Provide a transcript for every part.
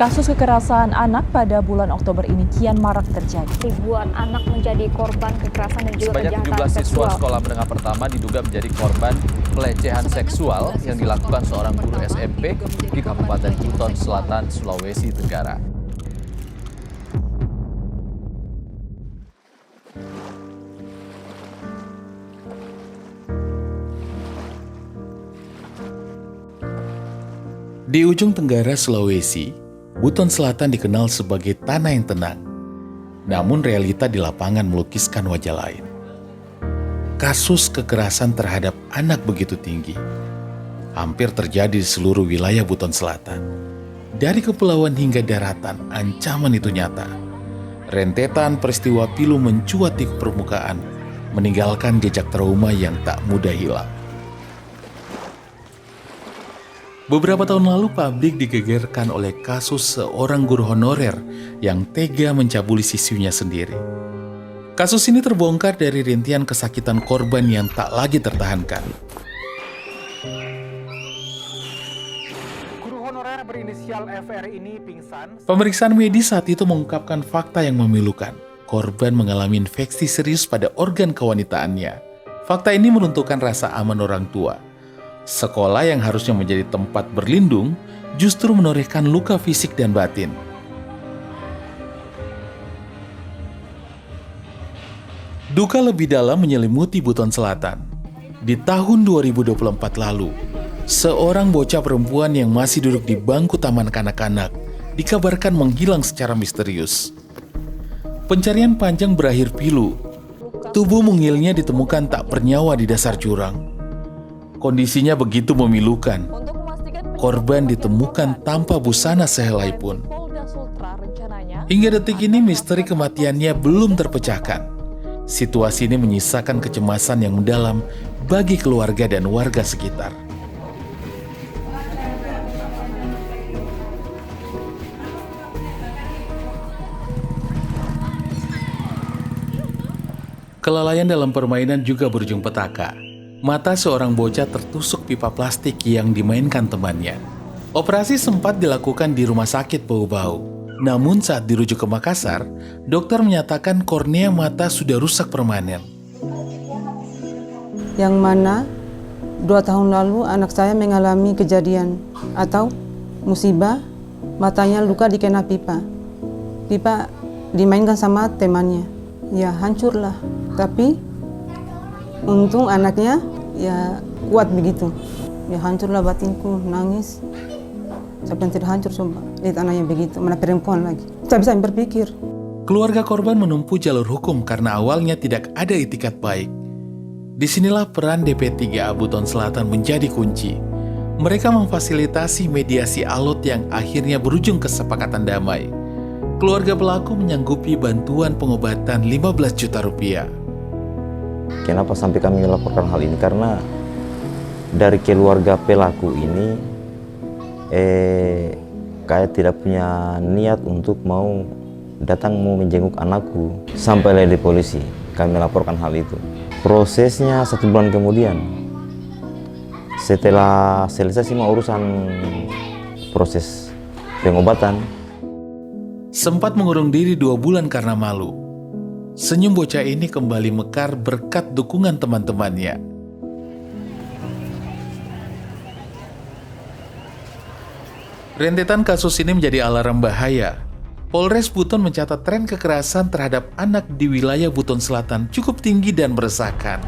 Kasus kekerasan anak pada bulan Oktober ini kian marak terjadi. Ribuan anak menjadi korban kekerasan dan juga Sebanyak kejahatan 17 siswa seksual. sekolah menengah pertama diduga menjadi korban pelecehan seksual yang dilakukan seorang guru SMP di Kabupaten Buton Selatan, Sulawesi Tenggara. Di ujung tenggara Sulawesi, Buton Selatan dikenal sebagai tanah yang tenang. Namun realita di lapangan melukiskan wajah lain. Kasus kekerasan terhadap anak begitu tinggi. Hampir terjadi di seluruh wilayah Buton Selatan. Dari kepulauan hingga daratan, ancaman itu nyata. Rentetan peristiwa pilu mencuat di permukaan, meninggalkan jejak trauma yang tak mudah hilang. Beberapa tahun lalu publik digegerkan oleh kasus seorang guru honorer yang tega mencabuli siswinya sendiri. Kasus ini terbongkar dari rintihan kesakitan korban yang tak lagi tertahankan. Guru honorer berinisial FR ini pingsan. Pemeriksaan medis saat itu mengungkapkan fakta yang memilukan. Korban mengalami infeksi serius pada organ kewanitaannya. Fakta ini meruntuhkan rasa aman orang tua. Sekolah yang harusnya menjadi tempat berlindung justru menorehkan luka fisik dan batin. Duka lebih dalam menyelimuti Buton Selatan. Di tahun 2024 lalu, seorang bocah perempuan yang masih duduk di bangku taman kanak-kanak dikabarkan menghilang secara misterius. Pencarian panjang berakhir pilu. Tubuh mungilnya ditemukan tak bernyawa di dasar jurang. Kondisinya begitu memilukan. Korban ditemukan tanpa busana sehelai pun. Hingga detik ini misteri kematiannya belum terpecahkan. Situasi ini menyisakan kecemasan yang mendalam bagi keluarga dan warga sekitar. Kelalaian dalam permainan juga berujung petaka. Mata seorang bocah tertusuk pipa plastik yang dimainkan temannya. Operasi sempat dilakukan di rumah sakit Bau-Bau. Namun saat dirujuk ke Makassar, dokter menyatakan kornea mata sudah rusak permanen. Yang mana 2 tahun lalu anak saya mengalami kejadian atau musibah, matanya luka dikena pipa. Pipa dimainkan sama temannya. Ya hancurlah, tapi untung anaknya ya kuat begitu. Ya hancurlah batinku, nangis. Sampai tidak hancur coba, lihat anaknya begitu, mana perempuan lagi. Saya bisa berpikir. Keluarga korban menempuh jalur hukum karena awalnya tidak ada itikat baik. Disinilah peran DP3A Buton Selatan menjadi kunci. Mereka memfasilitasi mediasi alot yang akhirnya berujung kesepakatan damai. Keluarga pelaku menyanggupi bantuan pengobatan 15 juta rupiah. Kenapa sampai kami melaporkan hal ini? Karena dari keluarga pelaku ini kayak tidak punya niat untuk mau datang mau menjenguk anakku. Sampailah di polisi, kami melaporkan hal itu. Prosesnya 1 bulan kemudian, setelah selesai semua urusan proses pengobatan. Sempat mengurung diri 2 bulan karena malu. Senyum bocah ini kembali mekar berkat dukungan teman-temannya. Rentetan kasus ini menjadi alarm bahaya. Polres Buton mencatat tren kekerasan terhadap anak di wilayah Buton Selatan cukup tinggi dan meresahkan.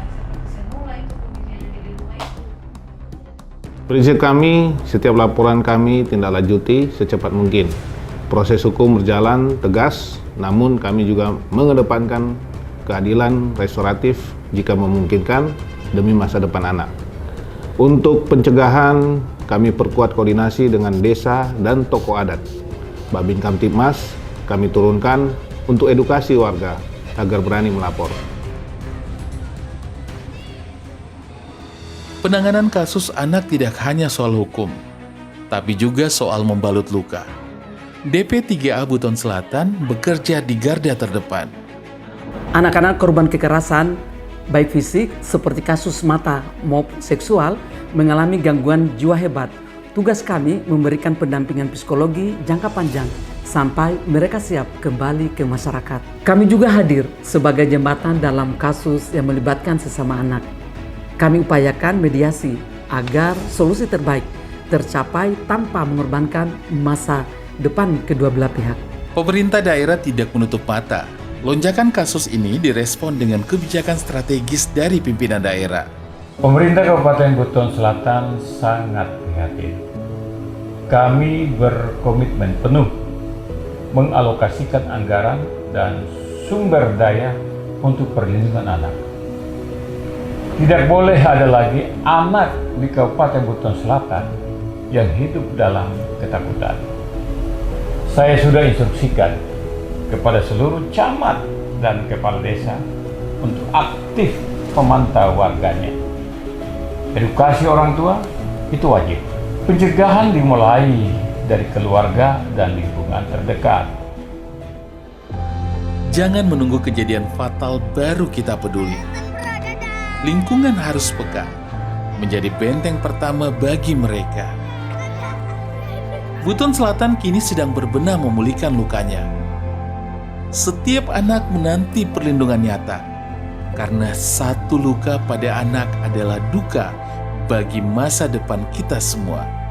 Prinsip kami, setiap laporan kami tindak lanjuti secepat mungkin. Proses hukum berjalan tegas, namun kami juga mengedepankan keadilan restoratif jika memungkinkan demi masa depan anak. Untuk pencegahan, kami perkuat koordinasi dengan desa dan tokoh adat. Babin Kamtibmas kami turunkan untuk edukasi warga agar berani melapor. Penanganan kasus anak tidak hanya soal hukum, tapi juga soal membalut luka. DP3A Buton Selatan bekerja di garda terdepan. Anak-anak korban kekerasan, baik fisik seperti kasus mata maupun seksual, mengalami gangguan jiwa hebat, Tugas kami memberikan pendampingan psikologi jangka panjang sampai mereka siap kembali ke masyarakat. Kami juga hadir sebagai jembatan dalam kasus yang melibatkan sesama anak. Kami upayakan mediasi agar solusi terbaik tercapai tanpa mengorbankan masa depan kedua belah pihak. Pemerintah daerah tidak menutup mata. Lonjakan kasus ini direspon dengan kebijakan strategis dari pimpinan daerah. Pemerintah Kabupaten Buton Selatan sangat prihatin. Kami berkomitmen penuh mengalokasikan anggaran dan sumber daya untuk perlindungan anak. Tidak boleh ada lagi anak di Kabupaten Buton Selatan yang hidup dalam ketakutan. Saya sudah instruksikan kepada seluruh camat dan kepala desa untuk aktif memantau warganya. Edukasi orang tua itu wajib. Pencegahan dimulai dari keluarga dan lingkungan terdekat. Jangan menunggu kejadian fatal baru kita peduli. Lingkungan harus peka, menjadi benteng pertama bagi mereka. Buton Selatan kini sedang berbenah memulihkan lukanya. Setiap anak menanti perlindungan nyata, karena satu luka pada anak adalah duka bagi masa depan kita semua.